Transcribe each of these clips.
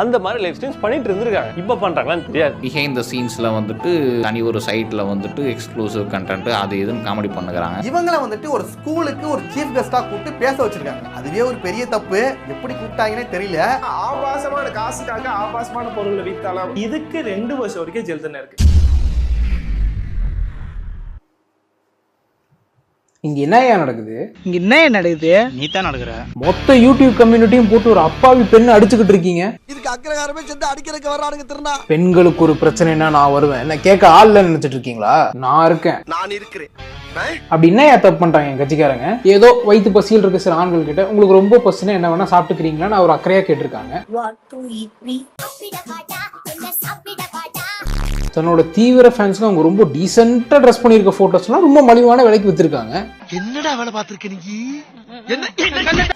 அந்த மாதிரி live streams பண்ணிட்டு இருந்திருக்காங்க. இப்போ பண்றாங்களான்னு தெரியாது. பிஹைண்ட் த சீன்ஸ்ல வந்துட்டு தனி ஒரு சைட்ல வந்துட்டு எக்ஸ்க்ளூசிவ் கண்டென்ட் அது இதுன்னு காமெடி பண்ணுறாங்க. இவங்களை வந்துட்டு ஒரு ஸ்கூலுக்கு ஒரு சீஃப் கெஸ்டா கூப்பிட்டு பேச வச்சிருக்காங்க. அதுவே ஒரு பெரிய தப்பு. எப்படி கூப்பிட்டாங்கன்னே தெரியல. ஆபாசமான காசுக்காக ஆபாசமான பொருளை வித்தாலாம். இதுக்கு 2 வருஷம் வரைக்கும் ஜெயில் தண்டனை இருக்கு. இங்க என்னையா நடக்குது? இங்க என்ன நடக்குது? நீ தான் நடக்குற. மொத்த யூடியூப் கம்யூனிட்டியும் போட்டு ஒரு அப்பாவி பெண்ணை அடிச்சுக்கிட்டு இருக்கீங்க. இதுக்கு அக்கிரகாரமே சேர்ந்து அடிக்கிறதுக்கு வர்றானுங்க திருநா. பெண்களுக்கு ஒரு பிரச்சனைனா நான் வருவேன், என்ன கேட்க ஆள் இல்லைன்னு நினைச்சிட்டு இருக்கீங்களா? நான் இருக்கேன், நான் இருக்கிறேன். அப்படி என்னையா தப்பு பண்றாங்க என் கட்சிக்காரங்க? ஏதோ வயிற்று பசியில் இருக்க சில ஆண்கள் கிட்ட உங்களுக்கு ரொம்ப பசினா என்ன வேணா சாப்பிட்டுக்கிறீங்களான்னு அவர் அக்கறையா கேட்டிருக்காங்க. தன்னோட தீவிர ஃபேன்ஸ்க்கு அவங்க ரொம்ப டீசென்ட்டா ட்ரெஸ் பண்ணியிருக்க போட்டோஸ்லாம் ரொம்ப மலிவான விலைக்கு வித்துருக்காங்க. என்னடா வேலை பார்த்திருக்க நீ?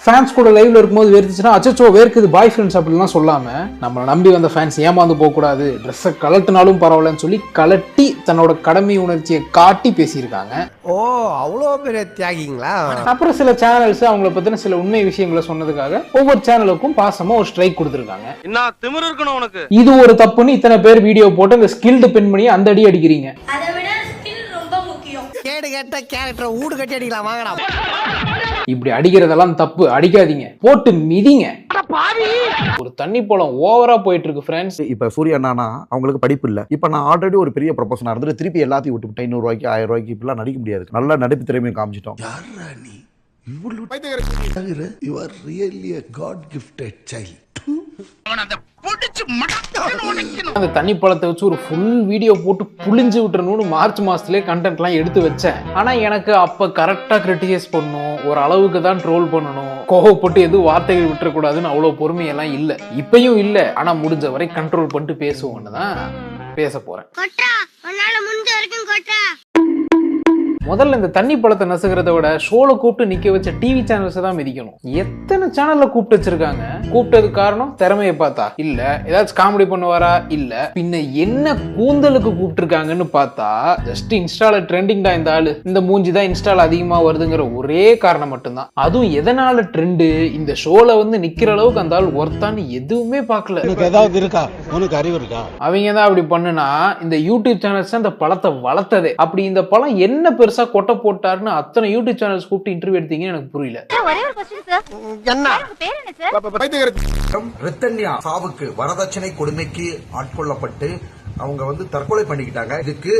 ஃபேன்ஸ் கூட லைவ்ல இருக்கும்போது வேர்த்துச்சுன்னா அச்சோ வேர்க்குது பாய் ஃப்ரெண்ட்ஸ் அப்படிலாம் சொல்லாம நம்மளை நம்பி வந்த ஃபேன்ஸ் ஏமாந்து போக கூடாது, ட்ரெஸ்ஸை கலட்டினாலும் பரவாயில்லன்னு சொல்லி கலட்டி தன்னோட கடமை உணர்ச்சியை காட்டி பேசியிருக்காங்க. ஓ, அவ்வளோ பெரிய தியாகிங்களா? அப்புறம் சில சேனல்ஸ் அவங்கள பத்தின சில உண்மை விஷயங்களை சொன்னதுக்காக ஒவ்வொரு சேனலுக்கும் பாசமா ஒரு ஸ்ட்ரைக் கொடுத்திருக்காங்க. என்ன திமிரு இருக்கணும் உனக்கு? இது ஒரு தப்புன்னு இத்தனை பேர் வீடியோ போட்டு அந்த ஸ்கில்டு பெண்மணியை அந்த அடி அடிக்கிறீங்க. கேடு கேட்ட கேரக்டர் ஊடு கட்டி அடிக்கலாம் வாங்கடா. இப்படி அடிக்கிறதெல்லாம் தப்பு, அடிக்காதீங்க, போட்டு மிதிங்க. ஒரு தண்ணி போலம் ஓவரா போயிட்டு இருக்கு ஃப்ரெண்ட்ஸ். இப்ப சூர்யா அண்ணா அவங்களுக்கு படிப்பு இல்ல. இப்ப நான் ஆல்ரெடி ஒரு பெரிய ப்ரொபோசனா இருந்துட்டு திருப்பி எல்லாத்தையும் விட்டு 500 ரூபாய்க்கு 1000 ரூபாய்க்கு இப்பெல்லாம் நடிக்க முடியாது. நல்ல நடிப்பு திறமையை காமிச்சிட்டோம். அந்த தண்ணி பழத்தை வச்சு ஒரு ஃபுல் வீடியோ போட்டு புளிஞ்சு விட்டுறணும்னு மார்ச் மாசத்துலயே கண்டென்ட்லாம் எடுத்து வச்சேன். ஆனா எனக்கு அப்ப கரெக்டா கிரிட்டிசைஸ் பண்ணணும், ஒரு அளவுக்கு தான் ட்ரோல் பண்ணணும், கோவப்பட்டு எதுவும் வார்த்தைகள் விட்டுறக்கூடாதுன்னு அவ்வளவு பொறுமையெல்லாம் இல்ல. இப்பயும் இல்ல, ஆனா முடிஞ்ச வரை கண்ட்ரோல் பண்ணிட்டு பேசுவோன்னு தான் பேச போறேன். முதல்ல இந்த தண்ணி பழத்தை நசுகிறத விட ஷோல கூப்பிட்டு நிக்க வச்ச டிவி சேனல்ஸ் தான் மிதிக்கணும். எத்தனை சேனல்ல கூப்பிட்டு வச்சிருக்காங்க. கூப்பிட்டதுக்கு காரணம் திறமையை பார்த்தா இல்ல, ஏதாச்சும் காமெடி பண்ணுவாரா இல்ல, பின்ன என்ன கூந்தலுக்கு கூப்பிட்டு இருக்காங்கன்னு பார்த்தா ஜஸ்ட் இன்ஸ்டால ட்ரெண்டிங் தான் இந்த ஆளு, இந்த மூஞ்சி தான் இன்ஸ்டால அதிகமா வருதுங்கிற ஒரே காரணம் மட்டும்தான். அதுவும் எதனால ட்ரெண்டு, இந்த ஷோல வந்து நிக்கிற அளவுக்கு அந்த ஆள் ஒர்த்தான்னு எதுவுமே பார்க்கல. ஏதாவது இருக்கா? உனக்கு அறிவு இருக்கா? அவங்க தான் அப்படி பண்ணுனா இந்த யூடியூப் சேனல்ஸ் அந்த பழத்தை வளர்த்ததே. அப்படி இந்த பழம் என்ன பெருசா கொட்டை போட்டாருன்னு அத்தனை யூடியூப் சேனல்ஸ் கூப்பிட்டு இன்டர்வியூ எடுத்தீங்கன்னு எனக்கு புரியல. ரித்தன்யா சாவுக்கு வரதட்சணை கொடுமைக்கு ஆட்கொள்ளப்பட்டு அவங்க வந்து தற்கொலை பண்ணிக்கிட்டாங்க. இதுக்கு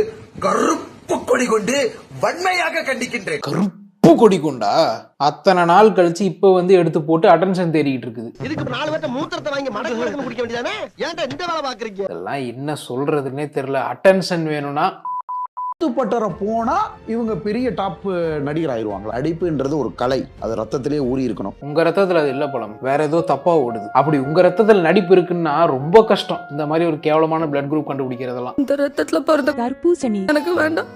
கருப்பு கொடி கொண்டு வன்மையாக கண்டிக்கின்றேன். கருப்பு கொடி கொண்டா? அத்தனை நாள் கழிச்சு இப்ப வந்து எடுத்து போட்டு அட்டென்ஷன் தேடிட்டு இருக்குது. இதுக்கு 4 பேர்ட்ட மூத்திரத்தை வாங்கி மடக்கு குடிக்க வேண்டியதானே? ஏன்டா இந்த வேலை பாக்குறீங்க? இதெல்லாம் என்ன சொல்றதுன்னே தெரியல. அட்டென்ஷன் வேணும்னா பட்டற போனா இவங்க பெரிய டாப் நடிகர் ஆயிருவாங்க. நடிப்புன்றது ஒரு கலை, அது ரத்தத்திலேயே ஊறி இருக்கணும். உங்க ரத்தத்துல அது இல்ல பழம், வேற ஏதோ தப்பா ஓடுது. அப்படி உங்க ரத்தத்துல நடிப்பு இருக்குன்னா ரொம்ப கஷ்டம் இந்த மாதிரி ஒரு கேவலமான பிளட் குரூப் கண்டுபிடிக்கிறதெல்லாம். இந்த ரத்தத்துல பிறந்த தர்பூசணி எனக்கு வேண்டாம்.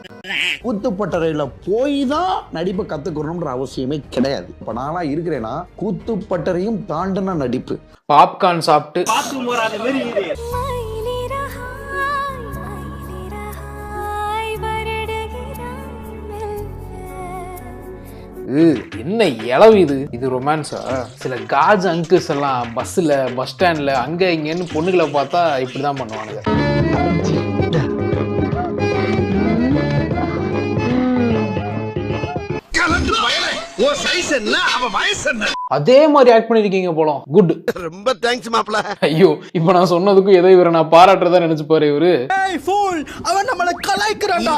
கூத்துப்பட்டறையில போய் தான் நடிப்பை கத்துக்கணும்ன்ற அவசியமே கிடையாது. இப்ப நானா இருக்கிறேன்னா கூத்துப்பட்டறையும் தாண்டின நடிப்பு. பாப்கார்ன் சாப்பிட்டு என்ன இளவு இது? இது ரொமான்ஸா? சில காஜ் அங்கிள்ஸ் எல்லாம் பஸ்ல பஸ் ஸ்டாண்ட்ல அங்க இங்கன்னு பொண்ணுகளை பார்த்தா இப்படிதான் பண்ணுவானுங்க. அதே மாதிரி ஆக்ட் பண்ணிருக்கீங்க போல. குட், ரொம்ப தேங்க்ஸ் மாப்ள. ஐயோ, இப்ப நான் சொன்னதுக்கும் ஏதோ இவரை நான் பாராட்டுறதா நினைச்சு பாரு. இவரு அவன் நம்மள கலாய்க்கிறான்டா.